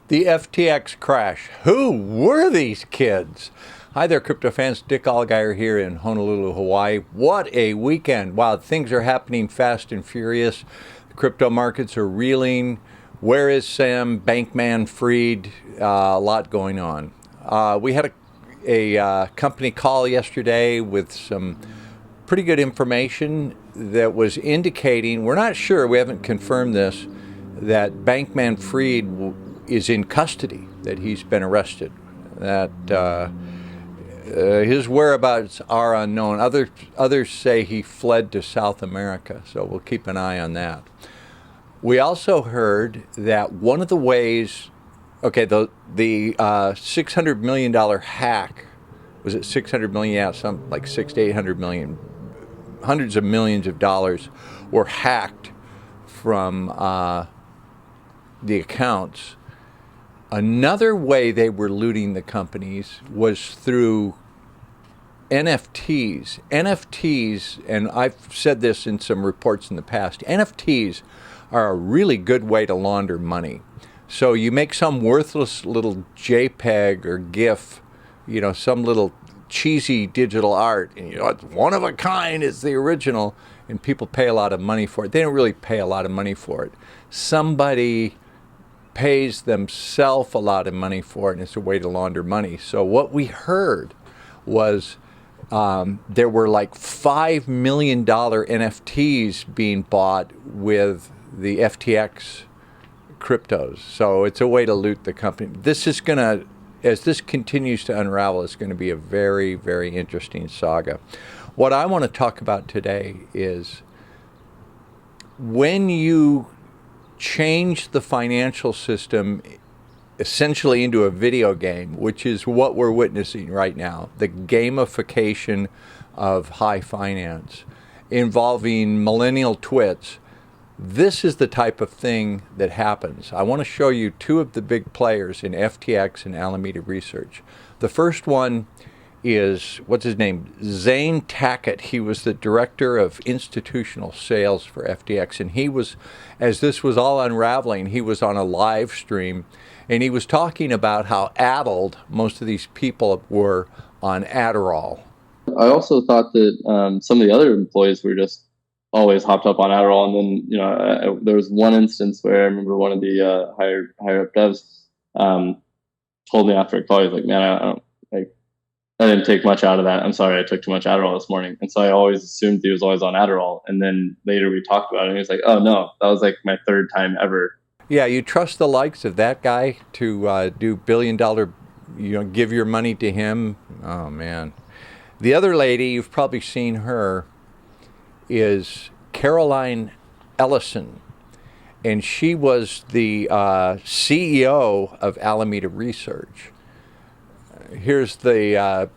The FTX crash. Who were these kids? Hi there, crypto fans. Dick Allgire here in Honolulu, Hawaii. What a weekend. Wow, things are happening fast and furious. The crypto markets are reeling. Where is Sam Bankman-Fried? A lot going on. We had a company call yesterday with some pretty good information that was indicating, we're not sure, we haven't confirmed this, that Bankman-Fried is in custody, that he's been arrested, that his whereabouts are unknown. Others say he fled to South America, so we'll keep an eye on that. We also heard that one of the ways, okay, the $600 million hack, was it 600 million? Yeah, something like 600 to 800 million, hundreds of millions of dollars were hacked from the accounts. Another way they were looting the companies was through NFTs. NFTs, and I've said this in some reports in the past, NFTs are a really good way to launder money. So you make some worthless little JPEG or GIF, you know, some little cheesy digital art, and you know, it's one of a kind, it's the original, and people pay a lot of money for it. They don't really pay a lot of money for it. Somebody pays themselves a lot of money for it, and it's a way to launder money. So what we heard was there were like $5 million NFTs being bought with the FTX cryptos. So it's a way to loot the company. This is going to, as this continues to unravel, it's going to be a very, very interesting saga. What I want to talk about today is when you change the financial system essentially into a video game, which is what we're witnessing right now, the gamification of high finance involving millennial twits. This is the type of thing that happens. I want to show you two of the big players in FTX and Alameda Research. The first one is, what's his name? Zane Tackett. He was the director of institutional sales for FTX. And he was, as this was all unraveling, he was on a live stream. And he was talking about how addled most of these people were on Adderall. I also thought that some of the other employees were just always hopped up on Adderall. And then, you know, there was one instance where I remember one of the higher up devs told me after a call, he was like, man, I didn't take much out of that. I'm sorry, I took too much Adderall this morning. And so I always assumed he was always on Adderall. And then later we talked about it, and he was like, oh no, that was like my third time ever. Yeah, you trust the likes of that guy to do billion-dollar, you know, give your money to him? Oh, man. The other lady, you've probably seen her, is Caroline Ellison. And she was the CEO of Alameda Research. Here's the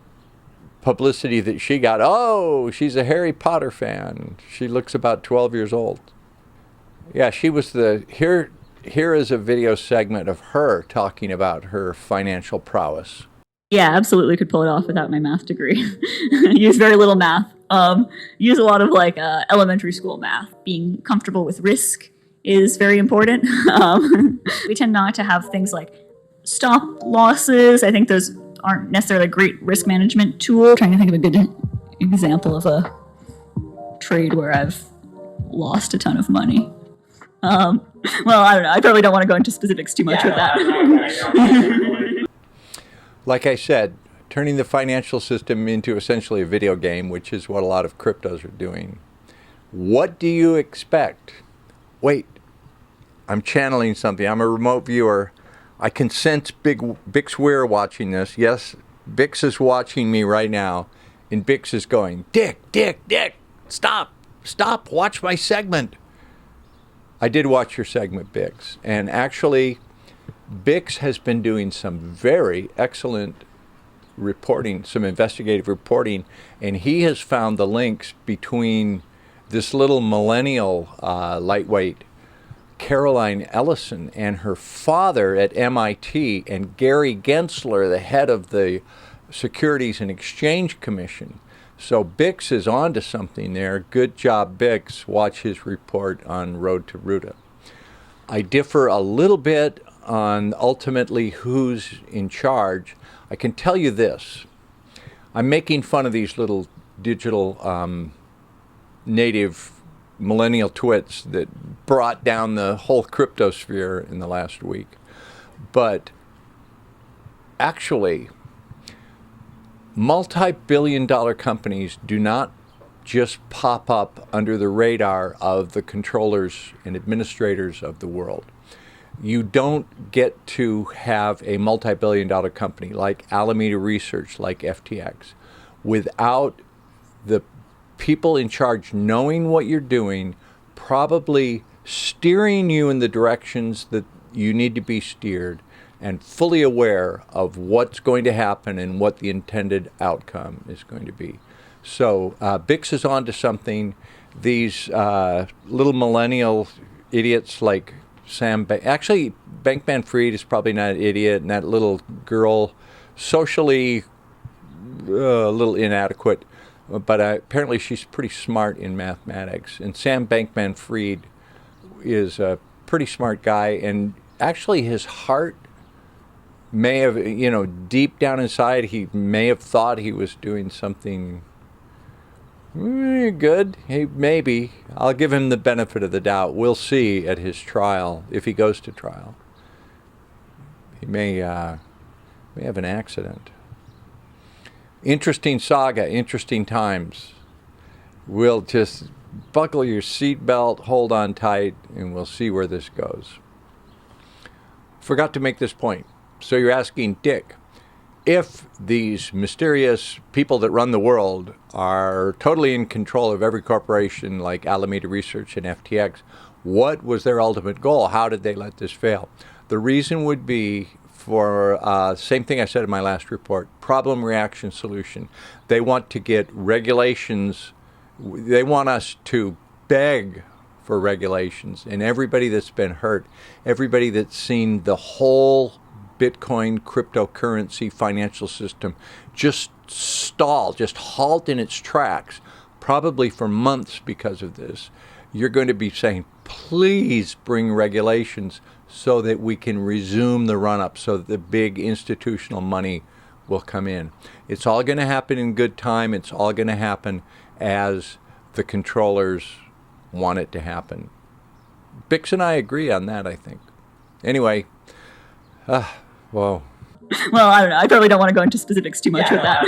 publicity that she got. Oh, she's a Harry Potter fan. She looks about 12 years old. Yeah, she was here is a video segment of her talking about her financial prowess. Yeah, absolutely could pull it off without my math degree. Use very little math. Use a lot of like elementary school math. Being comfortable with risk is very important. We tend not to have things like stop losses. I think those aren't necessarily a great risk management tool. I'm trying to think of a good example of a trade where I've lost a ton of money. Well, I don't know. I probably don't want to go into specifics too much with that. Like I said, turning the financial system into essentially a video game, which is what a lot of cryptos are doing. What do you expect? Wait, I'm channeling something. I'm a remote viewer. I can sense Bix Weir watching this. Yes, Bix is watching me right now, and Bix is going, Dick, stop, watch my segment. I did watch your segment, Bix, and actually, Bix has been doing some very excellent reporting, some investigative reporting, and he has found the links between this little millennial lightweight Caroline Ellison and her father at MIT, and Gary Gensler, the head of the Securities and Exchange Commission. So Bix is on to something there. Good job, Bix. Watch his report on Road to Ruta. I differ a little bit on ultimately who's in charge, I can tell you this. I'm making fun of these little digital native millennial twits that brought down the whole cryptosphere in the last week. But actually, multi-billion-dollar companies do not just pop up under the radar of the controllers and administrators of the world. You don't get to have a multi-billion-dollar company like Alameda Research, like FTX, without the people in charge knowing what you're doing, probably steering you in the directions that you need to be steered, and fully aware of what's going to happen and what the intended outcome is going to be. So Bix is on to something. These little millennial idiots like actually, Bankman-Fried is probably not an idiot, and that little girl, socially a little inadequate, but apparently she's pretty smart in mathematics. And Sam Bankman-Fried is a pretty smart guy, and actually his heart may have, deep down inside, he may have thought he was doing something good. Maybe. I'll give him the benefit of the doubt. We'll see at his trial, if he goes to trial. He may have an accident. Interesting saga, interesting times. We'll just buckle your seatbelt, hold on tight, and we'll see where this goes. Forgot to make this point. So you're asking, Dick, if these mysterious people that run the world are totally in control of every corporation like Alameda Research and FTX, what was their ultimate goal? How did they let this fail? The reason would be for same thing I said in my last report, problem, reaction, solution. They want to get regulations. They want us to beg for regulations. And everybody that's been hurt, everybody that's seen the whole Bitcoin cryptocurrency financial system just stall, just halt in its tracks, probably for months because of this. You're going to be saying, please bring regulations so that we can resume the run-up, so that the big institutional money will come in. It's all going to happen in good time. It's all going to happen as the controllers want it to happen. Bix and I agree on that, I think. Anyway, whoa. Well, I don't know. I probably don't want to go into specifics too much with that.